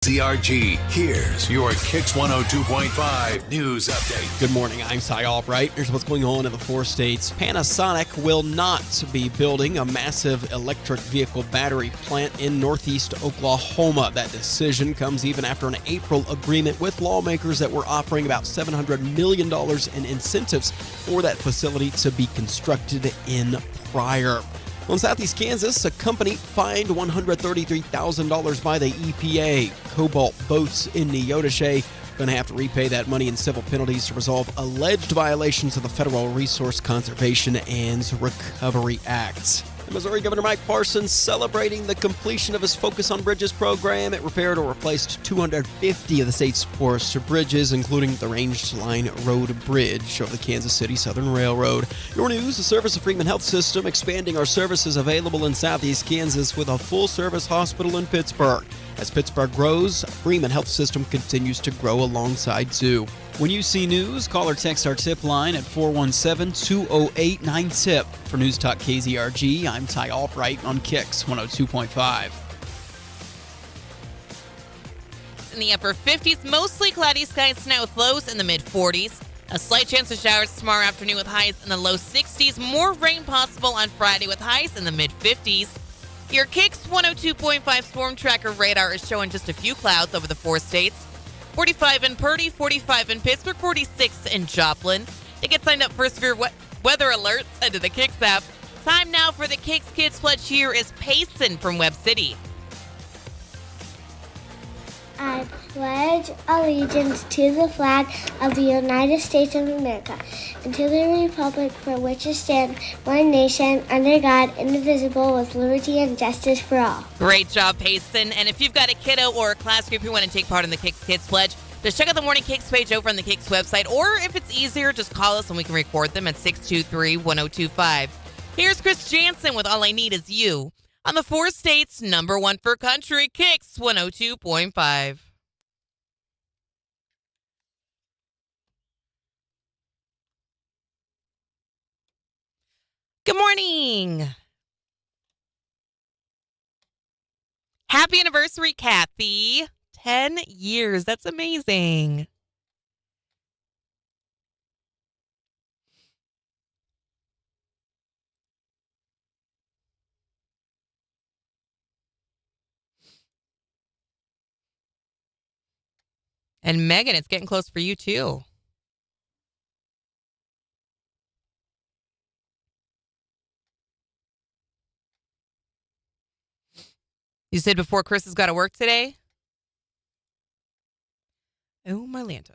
ZRG, here's your KIX 102.5 news update. Good morning, I'm Ty Albright. Here's what's going on in the four states. Panasonic will not be building a massive electric vehicle battery plant in northeast Oklahoma. That decision comes even after an April agreement with lawmakers that were offering about $700 million in incentives for that facility to be constructed in Pryor. In southeast Kansas, a company fined $133,000 by the EPA. Cobalt Boats in Neodesha going to have to repay that money in civil penalties to resolve alleged violations of the Federal Resource Conservation and Recovery Act. Missouri Governor Mike Parsons celebrating the completion of his Focus on Bridges program. It repaired or replaced 250 of the state's poorest bridges, including the Range Line Road Bridge over the Kansas City Southern Railroad. Your news, the Service of Freeman Health System expanding our services available in southeast Kansas with a full-service hospital in Pittsburgh. As Pittsburgh grows, Freeman Health System continues to grow alongside too. When you see news, call or text our tip line at 417-208-9TIP. For News Talk KZRG, I'm Ty Albright on KIX 102.5. In the upper 50s, mostly cloudy skies, snow with lows in the mid-40s. A slight chance of showers tomorrow afternoon with highs in the low 60s. More rain possible on Friday with highs in the mid-50s. Your KIX 102.5 storm tracker radar is showing just a few clouds over the four states. 45 in Purdy, 45 in Pittsburgh, 46 in Joplin. To get signed up for severe weather alerts, head to the KIX app. Time now for the KIX Kids Pledge. Here is Payson from Webb City. I pledge allegiance to the flag of the United States of America and to the republic for which it stands, one nation, under God, indivisible, with liberty and justice for all. Great job, Payson. And if you've got a kiddo or a class group who want to take part in the KIX Kids Pledge, just check out the Morning KIX page over on the KIX website, or if it's easier, just call us and we can record them at 623-1025. Here's Chris Jansen with All I Need Is You on the four states' number one for country, KIX 102.5. Good morning. Happy anniversary, Kathy. 10 years. That's amazing. And Megan, it's getting close for you too. You said before Chris has got to work today? Oh, my Lanta.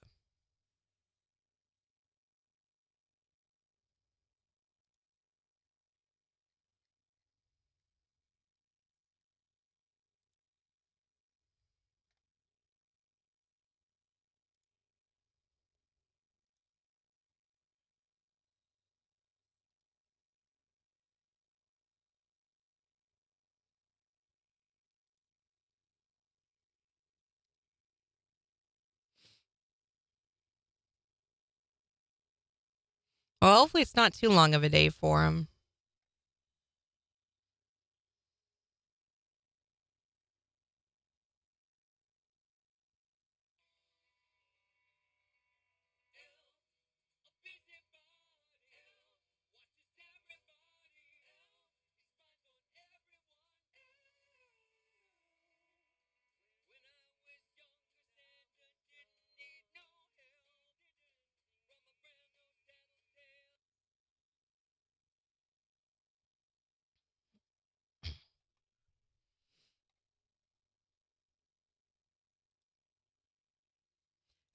Well, hopefully it's not too long of a day for him.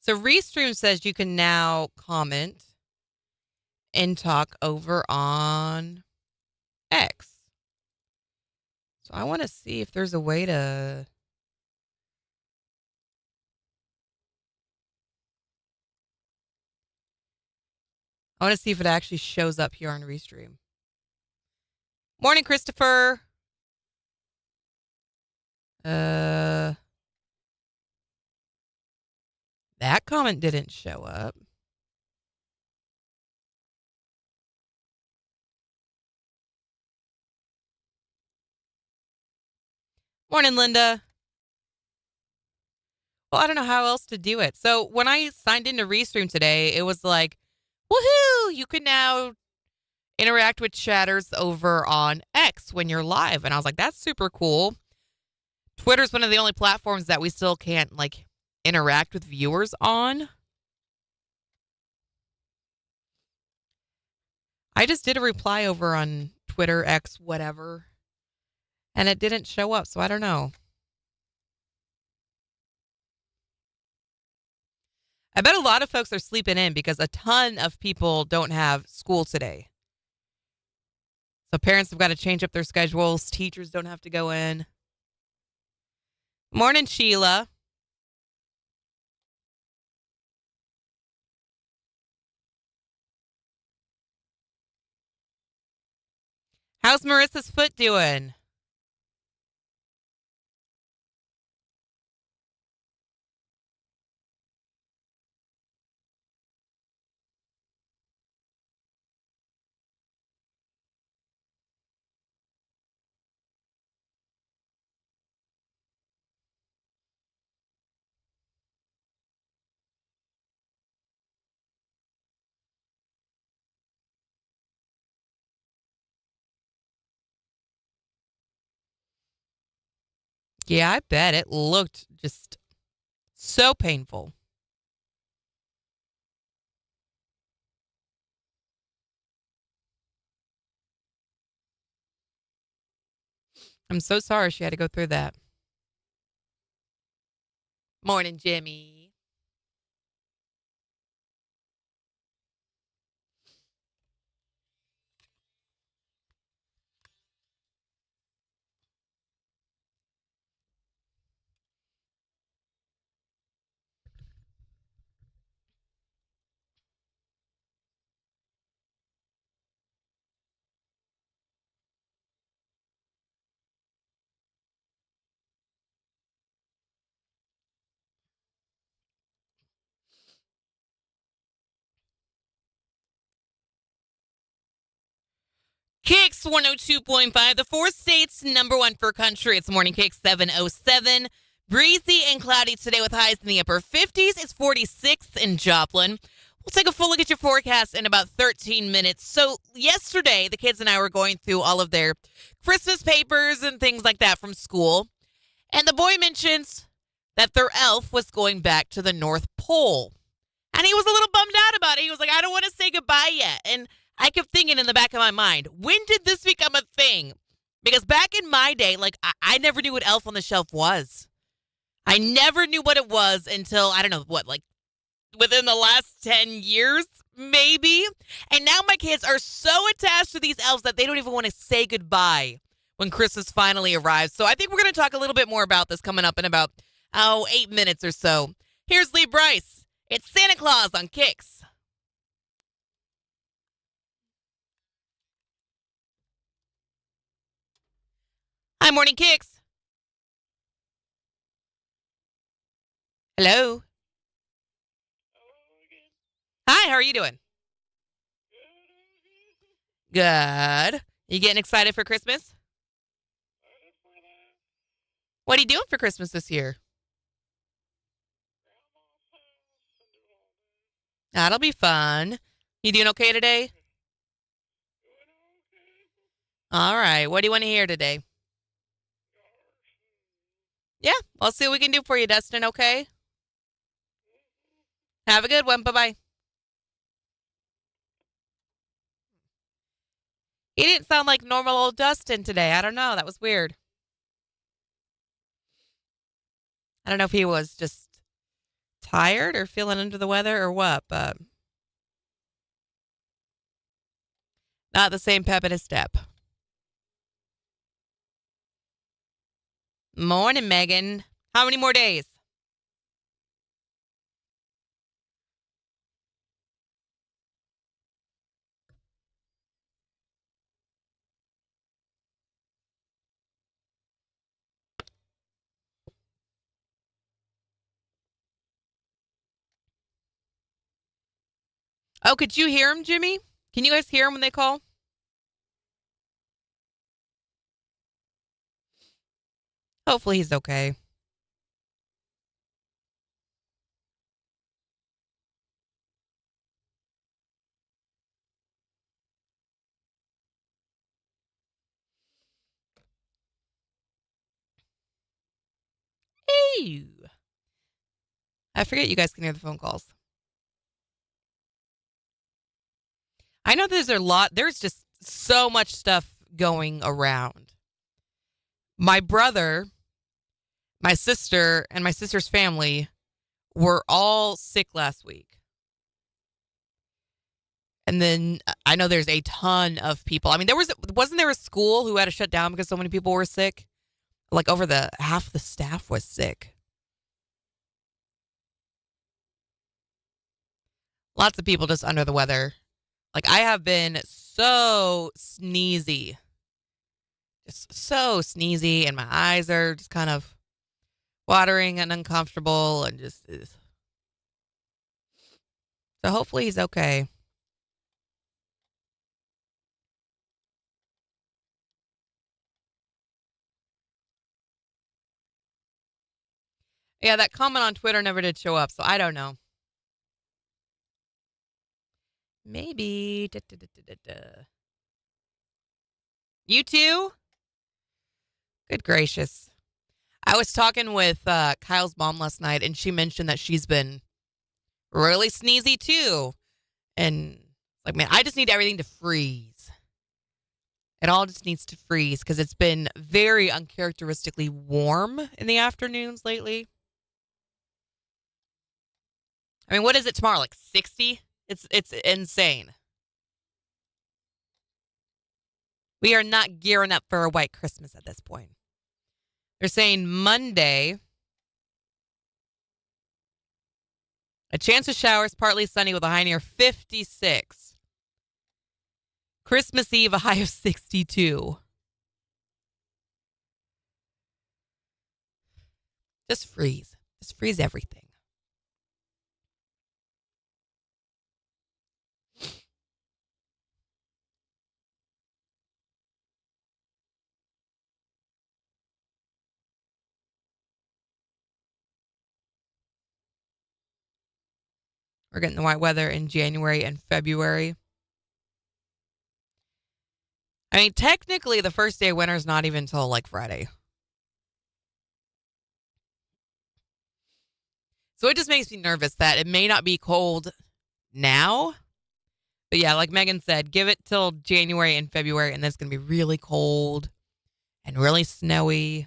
So Restream says you can now comment and talk over on X. So I want to see if there's a way to... I want to see if it actually shows up here on Restream. Morning, Christopher. That comment didn't show up. Morning, Linda. Well, I don't know how else to do it. So when I signed into Restream today, it was like, woohoo, you can now interact with chatters over on X when you're live. And I was like, that's super cool. Twitter's one of the only platforms that we still can't like interact with viewers on. I just did a reply over on Twitter, X, whatever, and it didn't show up, so I don't know. I bet a lot of folks are sleeping in because a ton of people don't have school today. So parents have got to change up their schedules. Teachers don't have to go in. Morning, Sheila. How's Marissa's foot doing? Yeah, I bet it looked just so painful. I'm so sorry she had to go through that. Morning, Jimmy. KIX 102.5, the four states number one for country. It's morning KIX 707. Breezy and cloudy today with highs in the upper 50s. It's 46 in Joplin. We'll take a full look at your forecast in about 13 minutes. So yesterday, the kids and I were going through all of their Christmas papers and things like that from school. And the boy mentions that their elf was going back to the North Pole. And he was a little bummed out about it. He was like, I don't want to say goodbye yet. And I kept thinking in the back of my mind, when did this become a thing? Because back in my day, like, I never knew what Elf on the Shelf was. I never knew what it was until, I don't know, what, like, within the last 10 years, maybe? And now my kids are so attached to these elves that they don't even want to say goodbye when Christmas finally arrives. So I think we're going to talk a little bit more about this coming up in about, 8 minutes or so. Here's Lee Bryce. It's Santa Claus on KIX. Hi, Morning KIX. Hello. Hi, how are you doing? Good. You getting excited for Christmas? What are you doing for Christmas this year? That'll be fun. You doing okay today? All right. What do you want to hear today? Yeah, I'll see what we can do for you, Dustin, okay? Have a good one. Bye-bye. He didn't sound like normal old Dustin today. I don't know. That was weird. I don't know if he was just tired or feeling under the weather or what, but not the same pep in his step. Morning, Megan. How many more days? Oh, could you hear him, Jimmy? Can you guys hear him when they call? Hopefully he's okay. Ew. I forget you guys can hear the phone calls. I know there's just so much stuff going around. My brother, my sister, and my sister's family were all sick last week. And then I know there's a ton of people. I mean, wasn't there a school who had to shut down because so many people were sick? Like half the staff was sick. Lots of people just under the weather. Like, I have been so sneezy. Just so sneezy, and my eyes are just kind of watering and uncomfortable and just. Ugh. So hopefully he's okay. Yeah, that comment on Twitter never did show up, so I don't know. Maybe. You too? Good gracious. I was talking with Kyle's mom last night, and she mentioned that she's been really sneezy too. And like, man, I just need everything to freeze. It all just needs to freeze because it's been very uncharacteristically warm in the afternoons lately. I mean, what is it tomorrow? Like 60? It's insane. We are not gearing up for a white Christmas at this point. They're saying Monday, a chance of showers, partly sunny with a high near 56. Christmas Eve, a high of 62. Just freeze. Just freeze everything. We're getting the white weather in January and February. I mean, technically, the first day of winter is not even until like Friday. So it just makes me nervous that it may not be cold now. But yeah, like Megan said, give it till January and February, and then it's going to be really cold and really snowy.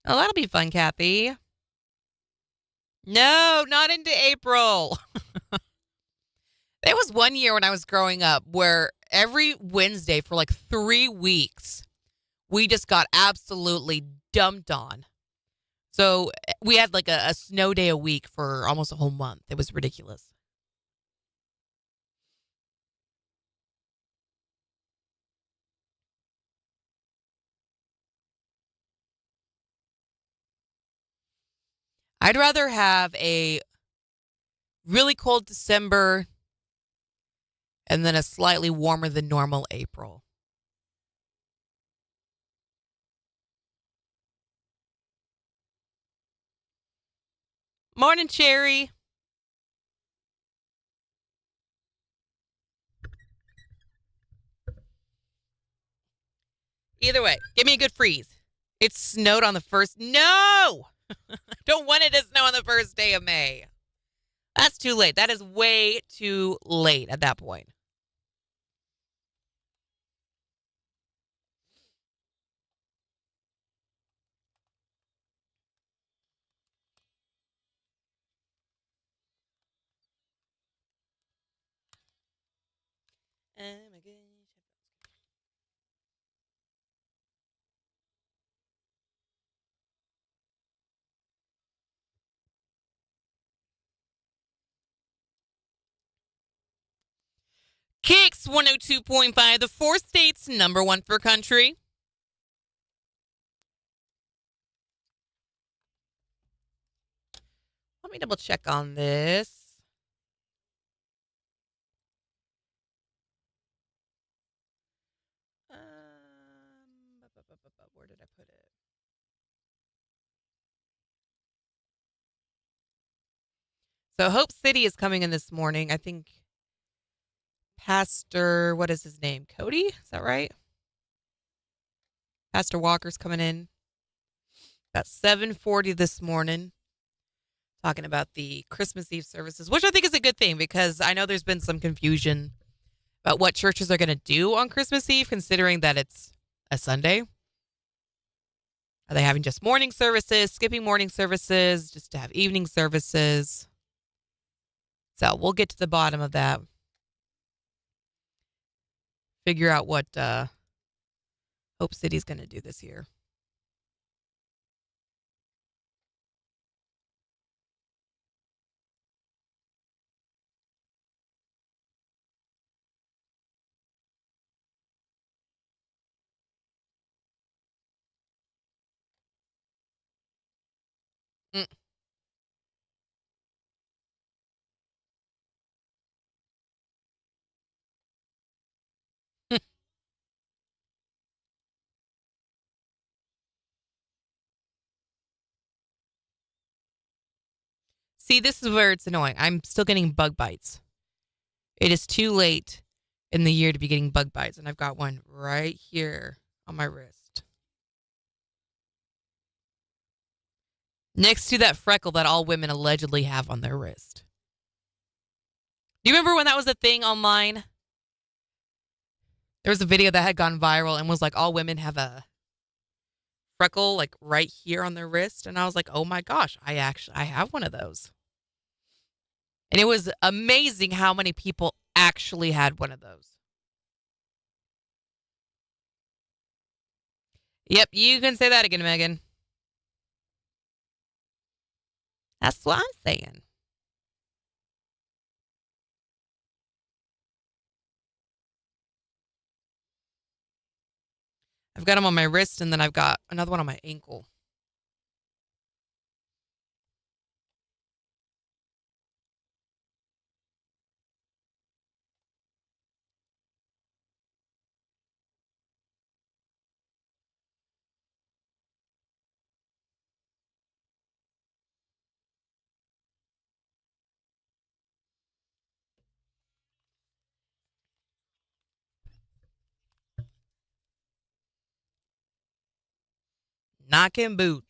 Oh, that'll be fun, Kathy. No, not into April. There was one year when I was growing up where every Wednesday for like 3 weeks, we just got absolutely dumped on. So we had like a snow day a week for almost a whole month. It was ridiculous. I'd rather have a really cold December and then a slightly warmer than normal April. Morning, Cherry. Either way, give me a good freeze. It snowed on the first. No! I don't want it to snow on the first day of May. That's too late. That is way too late at that point. Oh my gosh. KIX 102.5, the four states #1 for country. Let me double check on this. Where did I put it? So Hope City is coming in this morning. I think Pastor, what is his name? Cody? Is that right? Pastor Walker's coming in about 7:40 this morning, talking about the Christmas Eve services, which I think is a good thing because I know there's been some confusion about what churches are going to do on Christmas Eve, considering that it's a Sunday. Are they having just morning services, skipping morning services, just to have evening services? So we'll get to the bottom of that. Figure out what Hope City's going to do this year. Mm. See, this is where it's annoying. I'm still getting bug bites. It is too late in the year to be getting bug bites, and I've got one right here on my wrist. Next to that freckle that all women allegedly have on their wrist. Do you remember when that was a thing online? There was a video that had gone viral and was like, all women have a freckle like right here on their wrist. And I was like, oh my gosh, I have one of those. And it was amazing how many people actually had one of those. Yep, you can say that again, Megan. That's what I'm saying. I've got them on my wrist, and then I've got another one on my ankle. Knocking boots.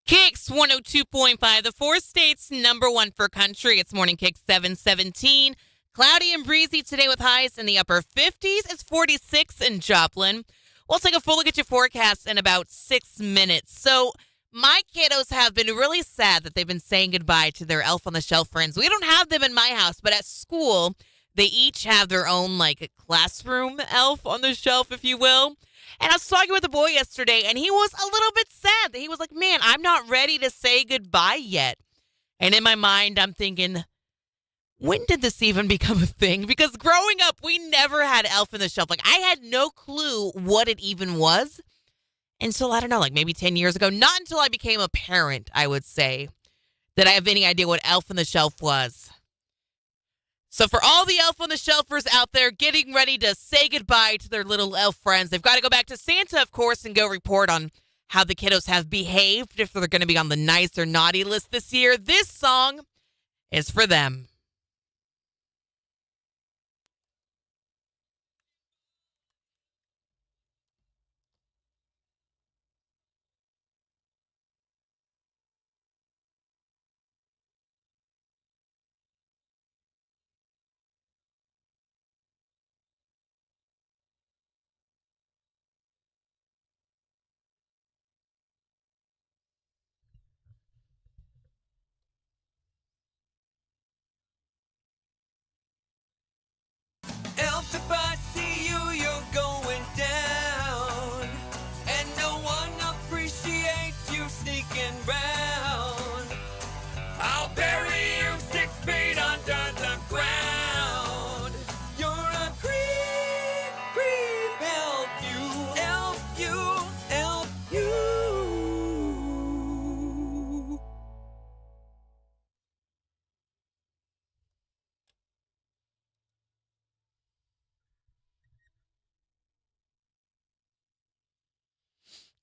KIX 102.5, the four states number one for country. It's morning KIX 717. Cloudy and breezy today with highs in the upper 50s. It's 46 in Joplin. We'll take a full look at your forecast in about 6 minutes. So my kiddos have been really sad that they've been saying goodbye to their Elf on the Shelf friends. We don't have them in my house, but at school, they each have their own like classroom Elf on the Shelf, if you will. And I was talking with a boy yesterday, and he was a little bit sad that he was like, man, I'm not ready to say goodbye yet. And in my mind, I'm thinking, when did this even become a thing? Because growing up, we never had Elf on the Shelf. Like, I had no clue what it even was until, I don't know, like maybe 10 years ago. Not until I became a parent, I would say, that I have any idea what Elf on the Shelf was. So for all the Elf on the Shelfers out there getting ready to say goodbye to their little elf friends, they've got to go back to Santa, of course, and go report on how the kiddos have behaved, if they're going to be on the nice or naughty list this year. This song is for them.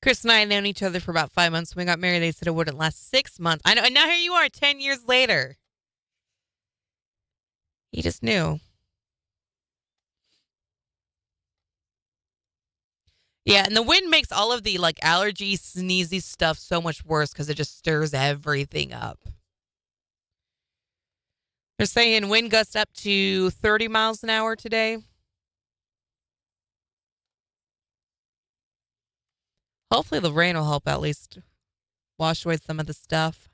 Chris and I had known each other for about 5 months. When we got married, they said it wouldn't last 6 months. I know, and now here you are 10 years later. He just knew. Yeah, and the wind makes all of the like allergy, sneezy stuff so much worse because it just stirs everything up. They're saying wind gusts up to 30 miles an hour today. Hopefully the rain will help at least wash away some of the stuff.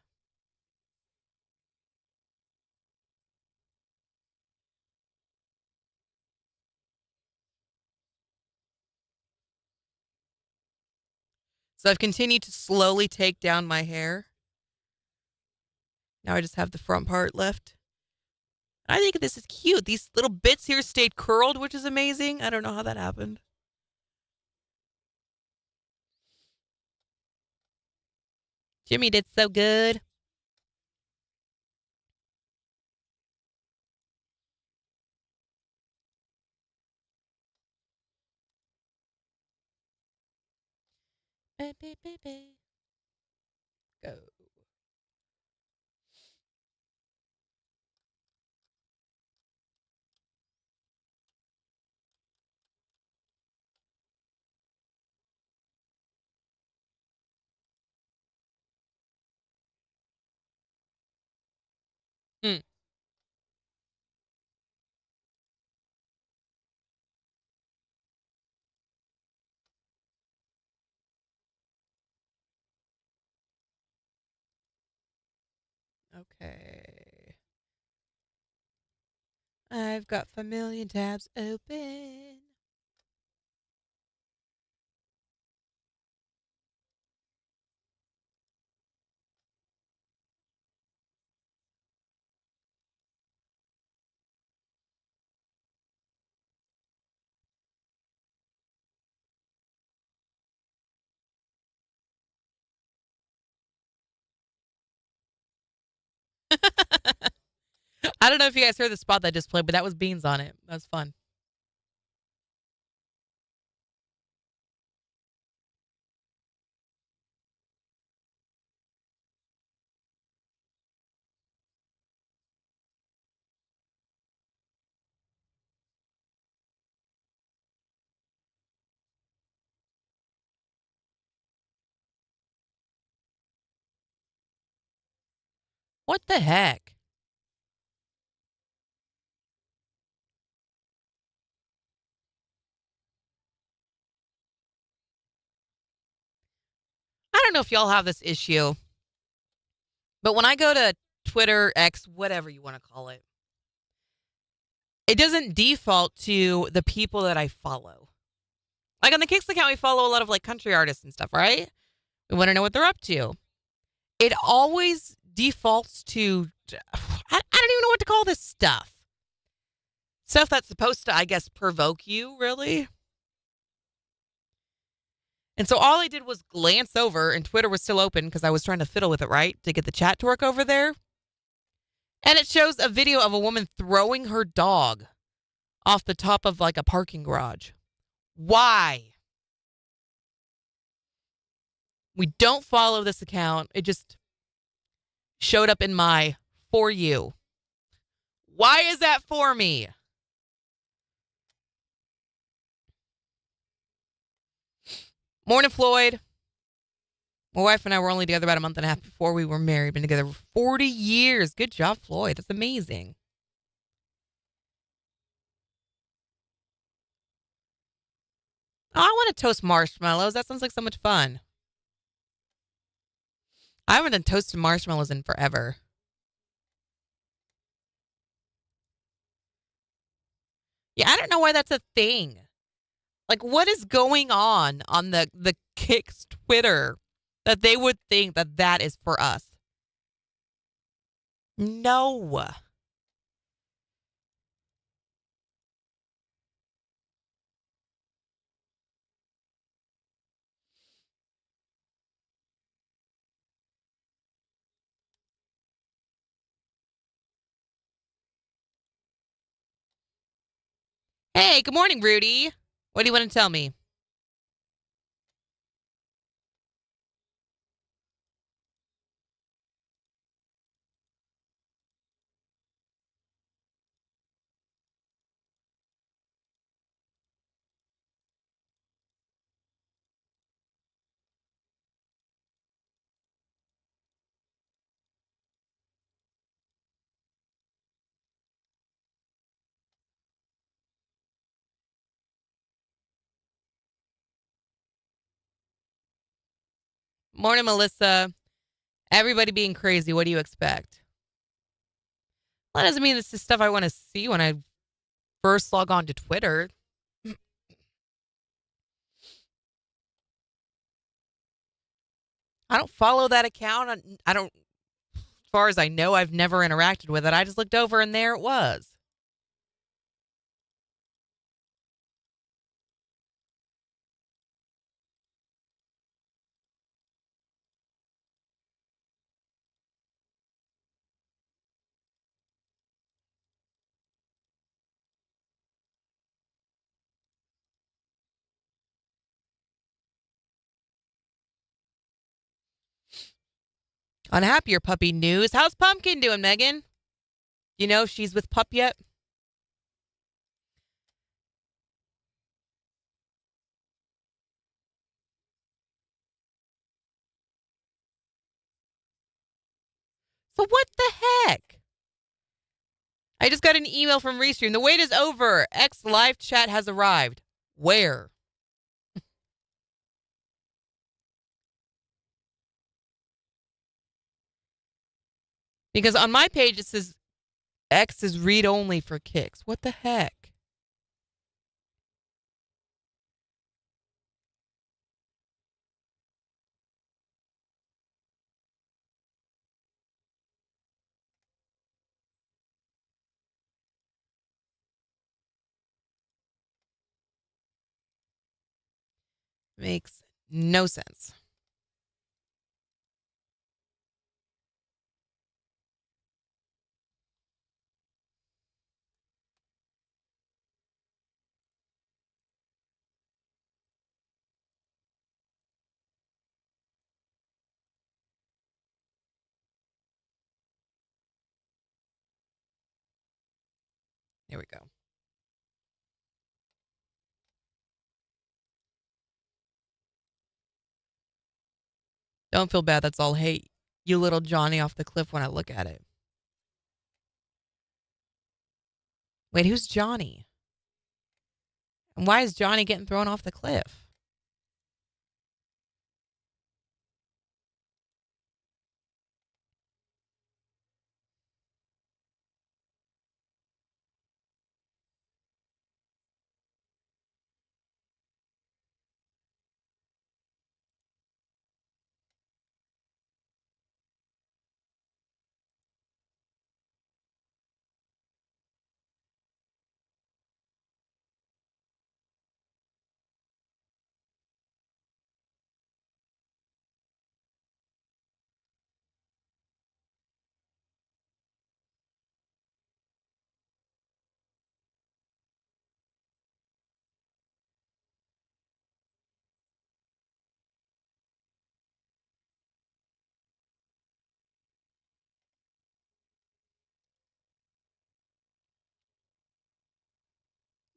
So I've continued to slowly take down my hair. Now I just have the front part left. I think this is cute. These little bits here stayed curled, which is amazing. I don't know how that happened. Jimmy did so good. Go. Hmm. Okay. I've got a million tabs open. I don't know if you guys heard the spot that just played, but that was beans on it. That was fun. What the heck? I don't know if y'all have this issue, but when I go to Twitter, X, whatever you want to call it, it doesn't default to the people that I follow. Like on the KIX account, we follow a lot of like country artists and stuff, right? We want to know what they're up to. It always defaults to, I don't even know what to call this stuff. Stuff that's supposed to, I guess, provoke you, really. And so all I did was glance over, and Twitter was still open because I was trying to fiddle with it, right, to get the chat to work over there. And it shows a video of a woman throwing her dog off the top of like a parking garage. Why? We don't follow this account. It just showed up in my For You. Why is that for me? Morning, Floyd. My wife and I were only together about a month and a half before we were married. Been together for 40 years. Good job, Floyd. That's amazing. Oh, I want to toast marshmallows. That sounds like so much fun. I haven't done toasted marshmallows in forever. Yeah, I don't know why that's a thing. Like, what is going on the KIX Twitter that they would think that that is for us? No. Hey, good morning, Rudy. What do you want to tell me? Morning, Melissa. Everybody being crazy. What do you expect? Well, that doesn't mean it's the stuff I want to see when I first log on to Twitter. I don't follow that account. I don't, as far as I know, I've never interacted with it. I just looked over and there it was. On happier puppy news, how's Pumpkin doing, Megan? You know if she's with Pup yet? So what the heck? I just got an email from Restream. The wait is over. X live chat has arrived. Where? Because on my page it says X is read only for KIX. What the heck? Makes no sense. There we go. Don't feel bad. That's all. Hey, you little Johnny off the cliff when I look at it. Wait, who's Johnny? And why is Johnny getting thrown off the cliff?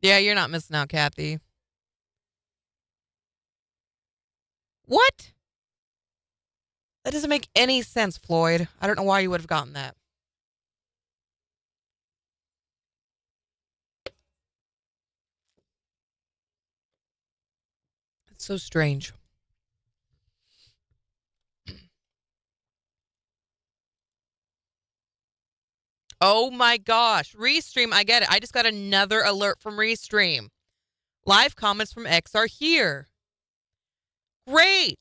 Yeah, you're not missing out, Kathy. What? That doesn't make any sense, Floyd. I don't know why you would have gotten that. It's so strange. Oh my gosh. Restream, I get it. I just got another alert from Restream. Live comments from X are here. Great.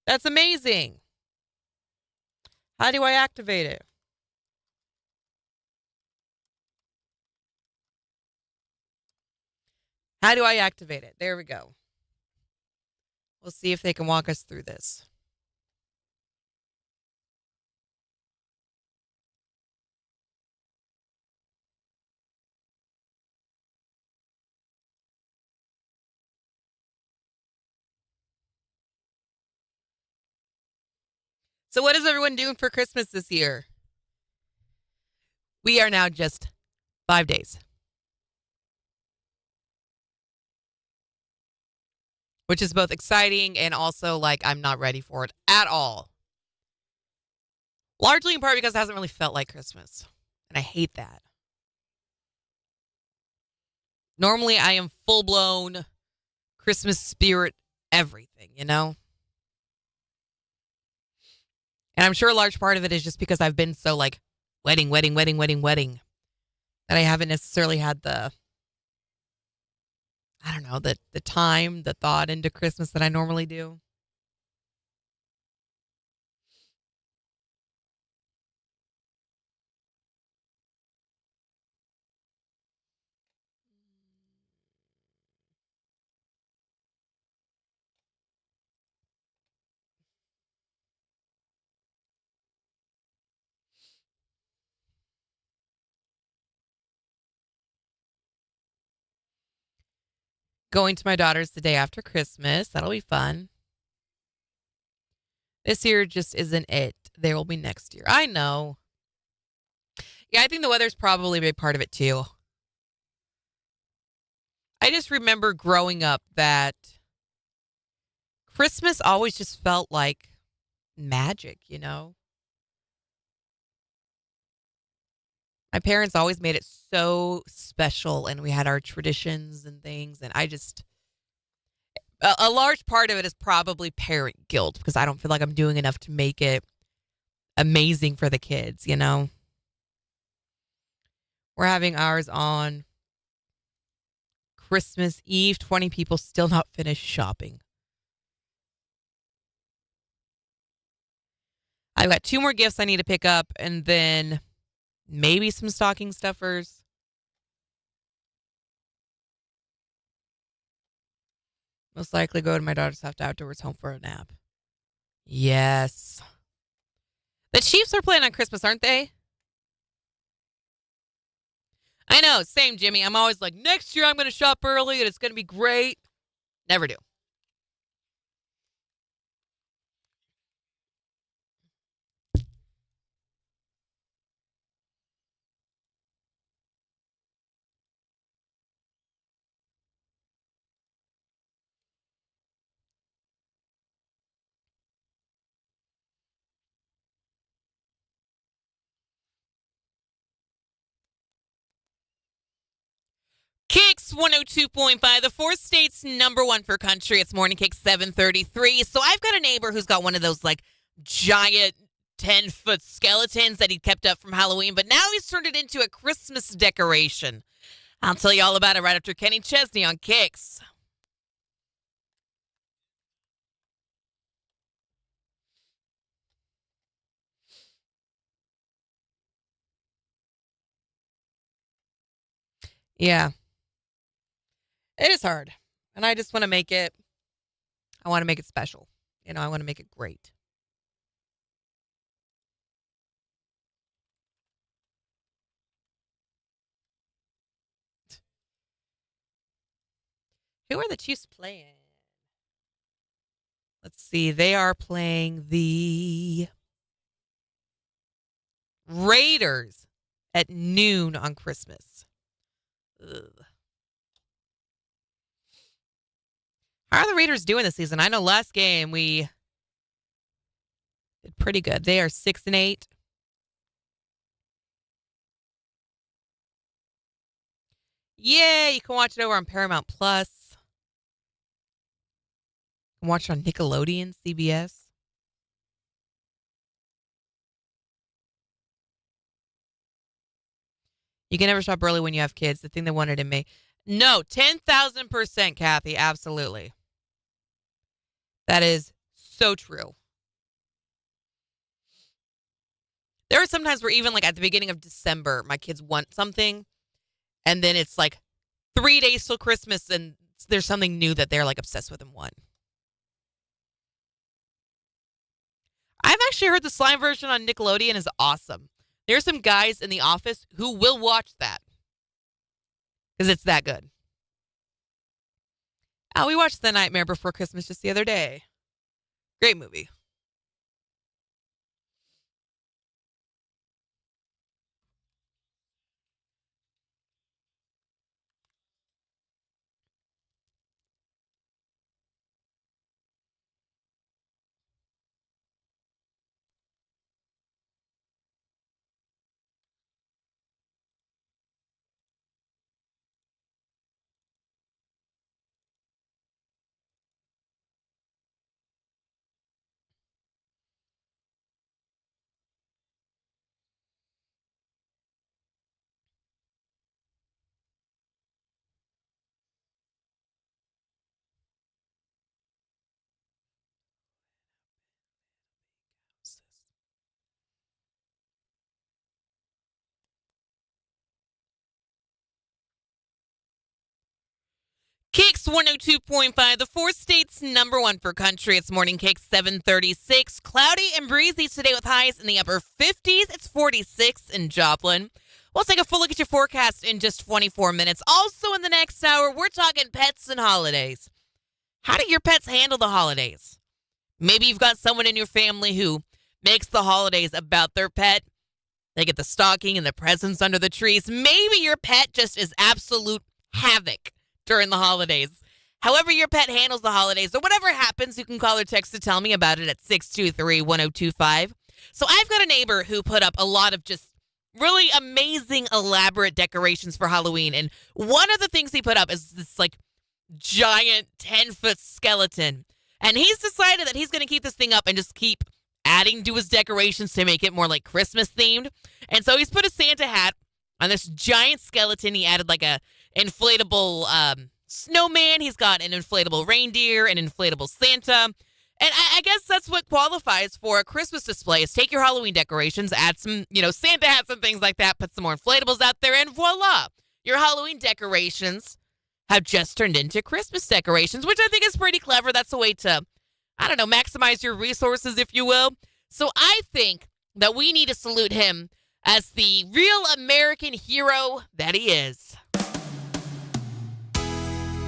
That's amazing. How do I activate it? How do I activate it? There we go. We'll see if they can walk us through this. So what is everyone doing for Christmas this year? We are now just 5 days. Which is both exciting and also like I'm not ready for it at all. Largely in part because it hasn't really felt like Christmas. And I hate that. Normally I am full-blown Christmas spirit everything, you know? And I'm sure a large part of it is just because I've been so like wedding, wedding, wedding, wedding, wedding that I haven't necessarily had I don't know, the time, the thought into Christmas that I normally do. Going to my daughter's the day after Christmas. That'll be fun. This year just isn't it. There will be next year. I know. Yeah, I think the weather's probably a big part of it too. I just remember growing up that Christmas always just felt like magic, you know? My parents always made it so special, and we had our traditions and things. And a large part of it is probably parent guilt because I don't feel like I'm doing enough to make it amazing for the kids, you know? We're having ours on Christmas Eve, 20 people still not finished shopping. I've got 2 more gifts I need to pick up and then maybe some stocking stuffers. Most likely go to my daughter's house afterwards, home for a nap. Yes. The Chiefs are playing on Christmas, aren't they? I know, same, Jimmy. I'm always like, next year I'm going to shop early and it's going to be great. Never do. KIX 102.5, the 4th state's #1 for country. It's Morning KIX 733. So I've got a neighbor who's got one of those like giant 10-foot skeletons that he kept up from Halloween, but now he's turned it into a Christmas decoration. I'll tell you all about it right after Kenny Chesney on KIX. Yeah, it is hard. And I just want to make it, I want to make it special. You know, I want to make it great. Who are the Chiefs playing? Let's see. They are playing the Raiders at noon on Christmas. Ugh. How are the Raiders doing this season? I know last game we did pretty good. They are 6-8. Yeah, you can watch it over on Paramount Plus. You can watch it on Nickelodeon, CBS. You can never shop early when you have kids. The thing they wanted in May. No, 10,000%, Kathy. Absolutely. That is so true. There are some times where even like at the beginning of December, my kids want something, and then it's like 3 days till Christmas, and there's something new that they're like obsessed with and want. I've actually heard the slime version on Nickelodeon is awesome. There's some guys in the office who will watch that because it's that good. Oh, we watched The Nightmare Before Christmas just the other day. Great movie. KIX 102.5, the four states number one for country. It's morning KIX 736. Cloudy and breezy today with highs in the upper 50s. It's 46 in Joplin. We'll take a full look at your forecast in just 24 minutes. Also in the next hour, we're talking pets and holidays. How do your pets handle the holidays? Maybe you've got someone in your family who makes the holidays about their pet. They get the stocking and the presents under the trees. Maybe your pet just is absolute havoc during the holidays. However your pet handles the holidays or whatever happens, you can call or text to tell me about it at 623-1025. So I've got a neighbor who put up a lot of just really amazing, elaborate decorations for Halloween. And one of the things he put up is this like giant 10-foot skeleton. And he's decided that he's going to keep this thing up and just keep adding to his decorations to make it more like Christmas themed. And so he's put a Santa hat on this giant skeleton. He added like a inflatable snowman. He's got an inflatable reindeer, an inflatable Santa. And I guess that's what qualifies for a Christmas display is take your Halloween decorations, add some, Santa hats and things like that, put some more inflatables out there, and voila. Your Halloween decorations have just turned into Christmas decorations, which I think is pretty clever. That's a way to, maximize your resources, if you will. So I think that we need to salute him as the real American hero that he is.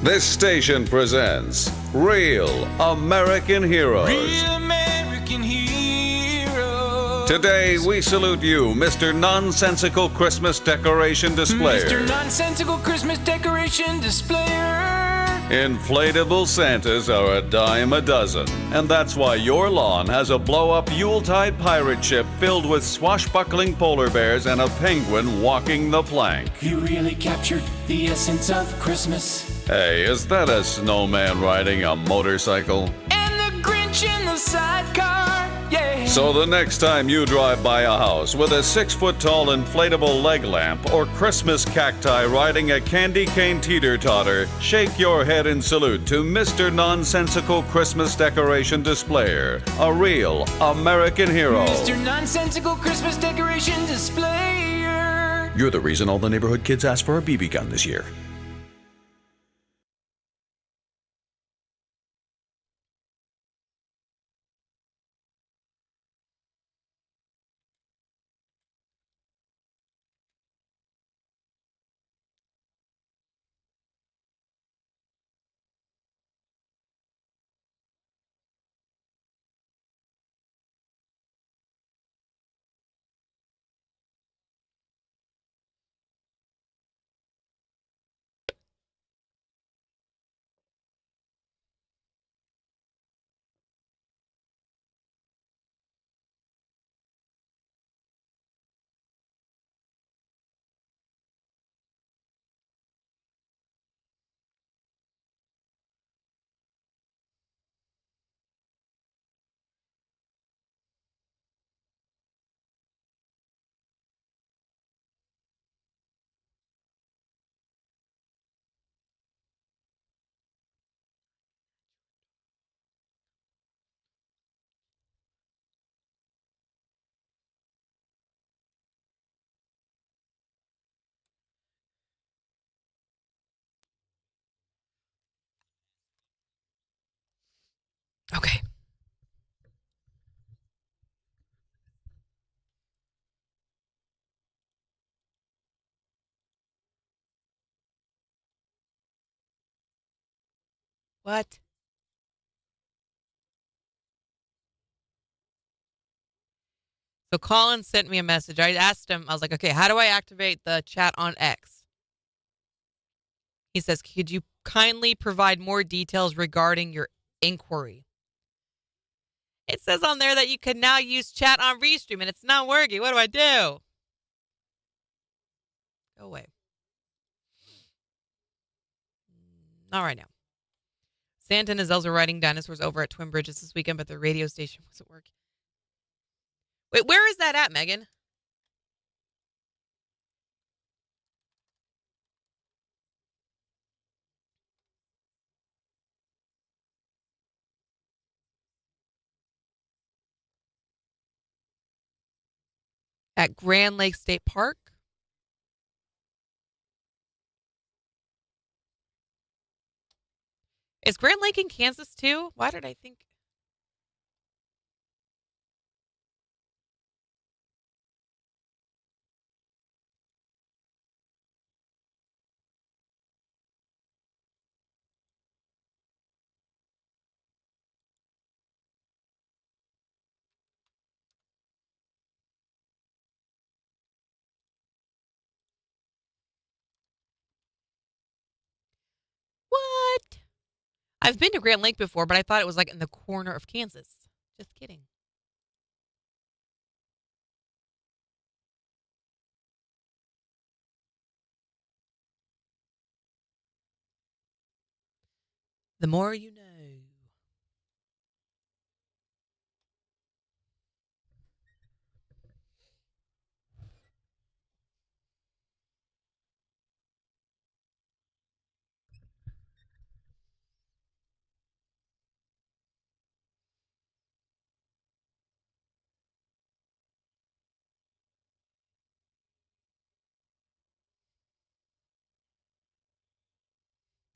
This station presents Real American Heroes. Real American heroes. Today we salute you, Mr. Nonsensical Christmas Decoration Displayer. Mr. Nonsensical Christmas Decoration Displayer. Inflatable Santas are a dime a dozen, and that's why your lawn has a blow-up Yuletide pirate ship filled with swashbuckling polar bears and a penguin walking the plank. You really captured the essence of Christmas. Hey, is that a snowman riding a motorcycle? And the Grinch in the sidecar, yeah. So the next time you drive by a house with a 6-foot-tall inflatable leg lamp or Christmas cacti riding a candy cane teeter-totter, shake your head in salute to Mr. Nonsensical Christmas Decoration Displayer, a real American hero. Mr. Nonsensical Christmas Decoration Displayer. You're the reason all the neighborhood kids asked for a BB gun this year. Okay. What? So Colin sent me a message. I asked him, I was like, okay, how do I activate the chat on X? He says, could you kindly provide more details regarding your inquiry? It says on there that you can now use chat on Restream, and it's not working. What do I do? Go away. Not right now. Santa and his elves are riding dinosaurs over at Twin Bridges this weekend, but the radio station wasn't working. Wait, where is that at, Megan? At Grand Lake State Park? Is Grand Lake in Kansas too? Why did I think? What? I've been to Grand Lake before, but I thought it was like in the corner of Kansas. Just kidding. The more you know.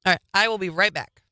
All right, I will be right back.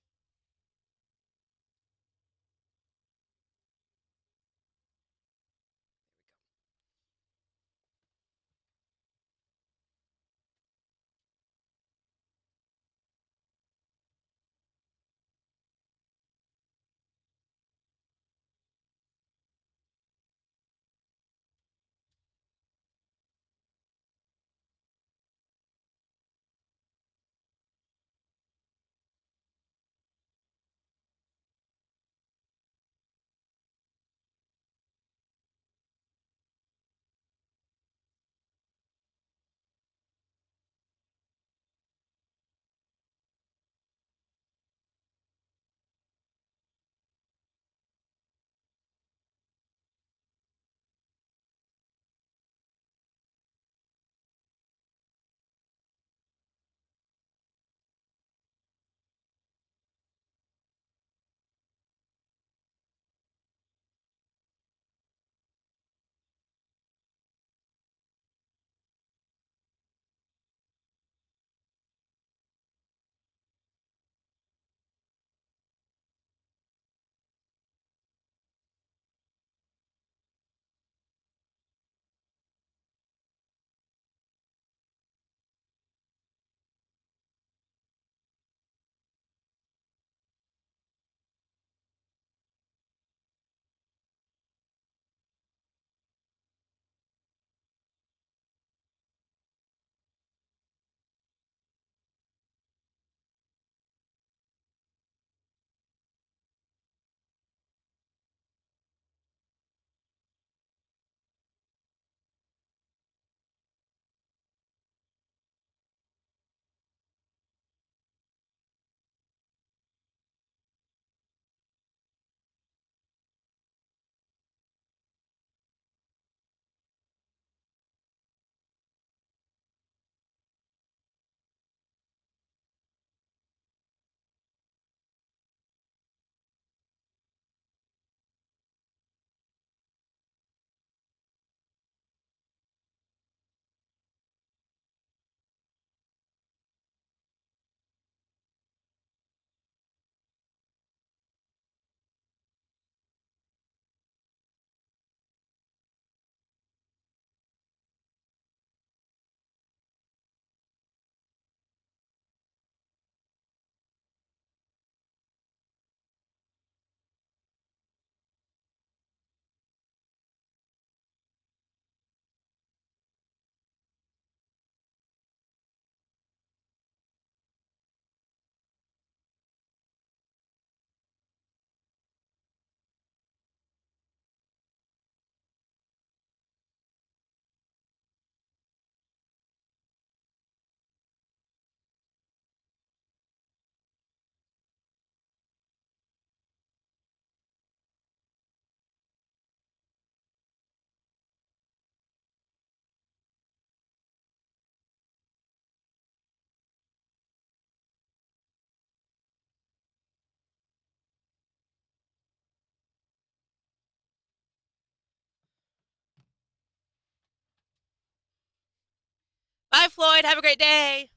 Bye, Floyd. Have a great day.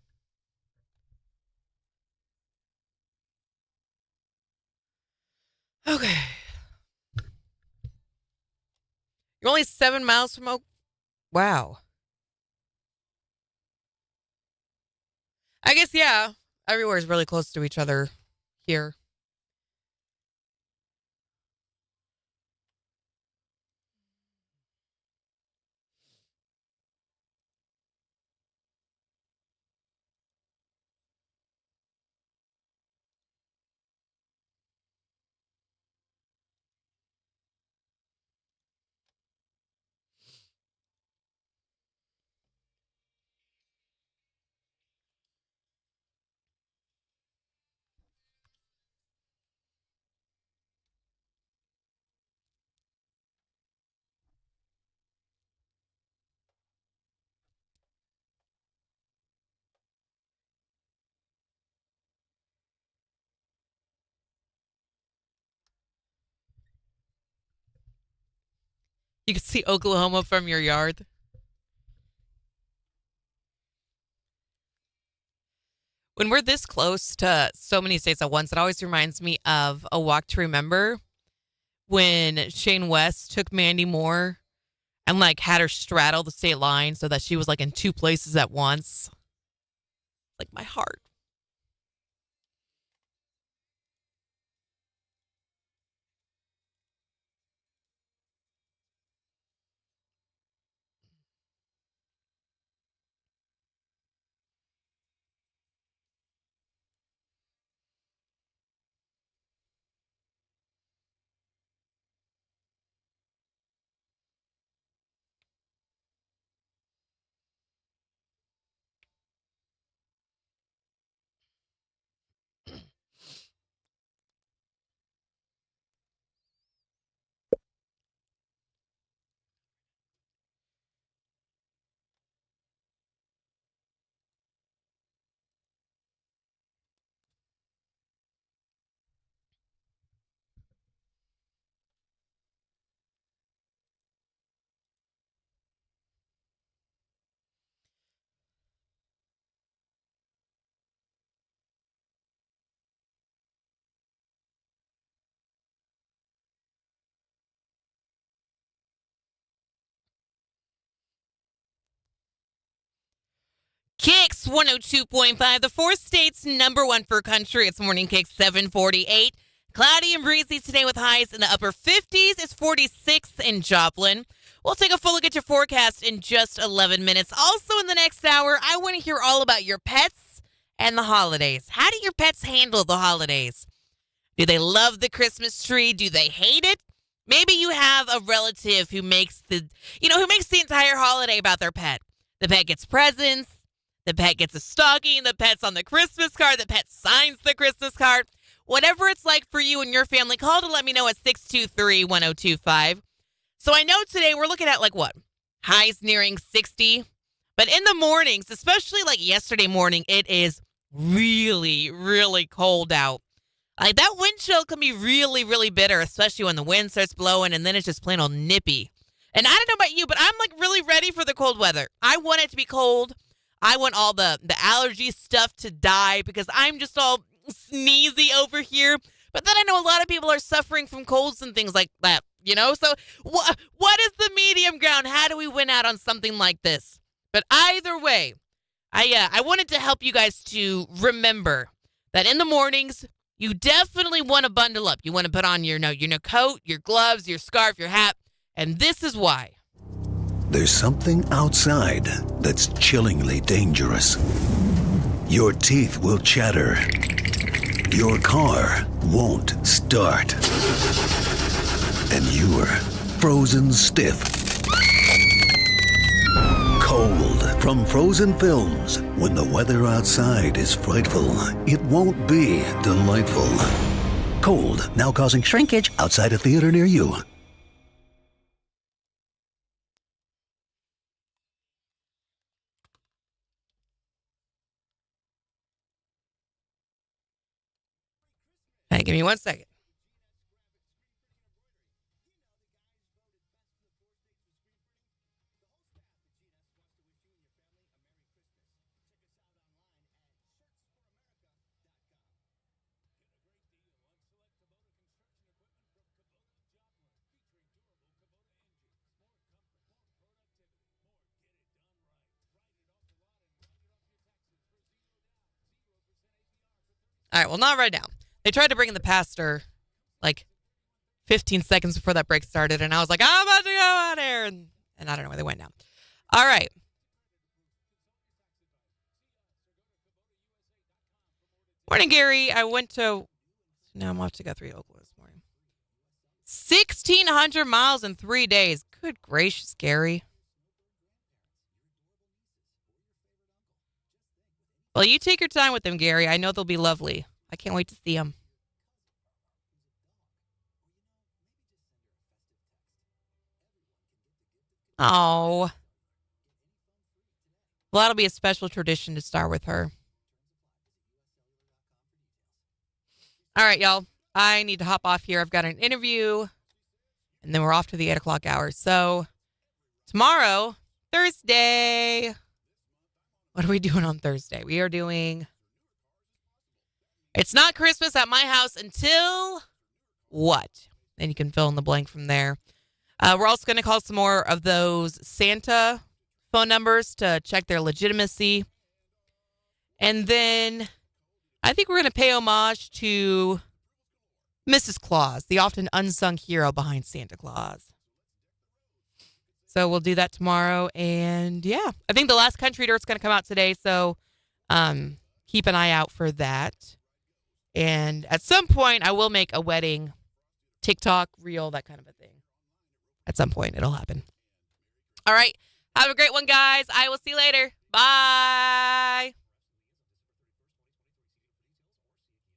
Okay. You're only 7 miles from Oak. Wow. I guess, yeah. Everywhere's really close to each other here. You can see Oklahoma from your yard. When we're this close to so many states at once, it always reminds me of A Walk to Remember when Shane West took Mandy Moore and like had her straddle the state line so that she was like in two places at once. Like my heart. KIX 102.5, the four states number one for country. It's morning KIX 748. Cloudy and breezy today with highs in the upper 50s. It's 46 in Joplin. We'll take a full look at your forecast in just 11 minutes. Also in the next hour, I want to hear all about your pets and the holidays. How do your pets handle the holidays? Do they love the Christmas tree? Do they hate it? Maybe you have a relative who makes the entire holiday about their pet. The pet gets presents. The pet gets a stocking. The pet's on the Christmas card. The pet signs the Christmas card. Whatever it's like for you and your family, call to let me know at 623-1025. So I know today we're looking at like what? Highs nearing 60. But in the mornings, especially like yesterday morning, it is really, really cold out. Like that wind chill can be really, really bitter, especially when the wind starts blowing and then it's just plain old nippy. And I don't know about you, but I'm like really ready for the cold weather. I want it to be cold. I want all the allergy stuff to die because I'm just all sneezy over here. But then I know a lot of people are suffering from colds and things like that, you know? So what is the medium ground? How do we win out on something like this? But either way, I wanted to help you guys to remember that in the mornings, you definitely want to bundle up. You want to put on your coat, your gloves, your scarf, your hat. And this is why. There's something outside that's chillingly dangerous. Your teeth will chatter. Your car won't start. And you're frozen stiff. Cold from frozen films. When the weather outside is frightful, it won't be delightful. Cold, now causing shrinkage outside a theater near you. Hey, give me 1 second. All right, well, not right now. They tried to bring in the pastor like 15 seconds before that break started, and I was like, I'm about to go out here. And I don't know where they went now. All right. Morning, Gary. Now I'm off to Guthrie, Oklahoma this morning. 1,600 miles in 3 days. Good gracious, Gary. Well, you take your time with them, Gary. I know they'll be lovely. I can't wait to see them. Oh. Well, that'll be a special tradition to start with her. All right, y'all. I need to hop off here. I've got an interview, and then we're off to the 8 o'clock hour. So tomorrow, Thursday. What are we doing on Thursday? We are doing It's Not Christmas at My House Until What? And you can fill in the blank from there. We're also going to call some more of those Santa phone numbers to check their legitimacy. And then I think we're going to pay homage to Mrs. Claus, the often unsung hero behind Santa Claus. So we'll do that tomorrow. And yeah, I think the last country dirt's going to come out today. So keep an eye out for that. And at some point, I will make a wedding TikTok reel, that kind of a thing. At some point, it'll happen. All right. Have a great one, guys. I will see you later. Bye.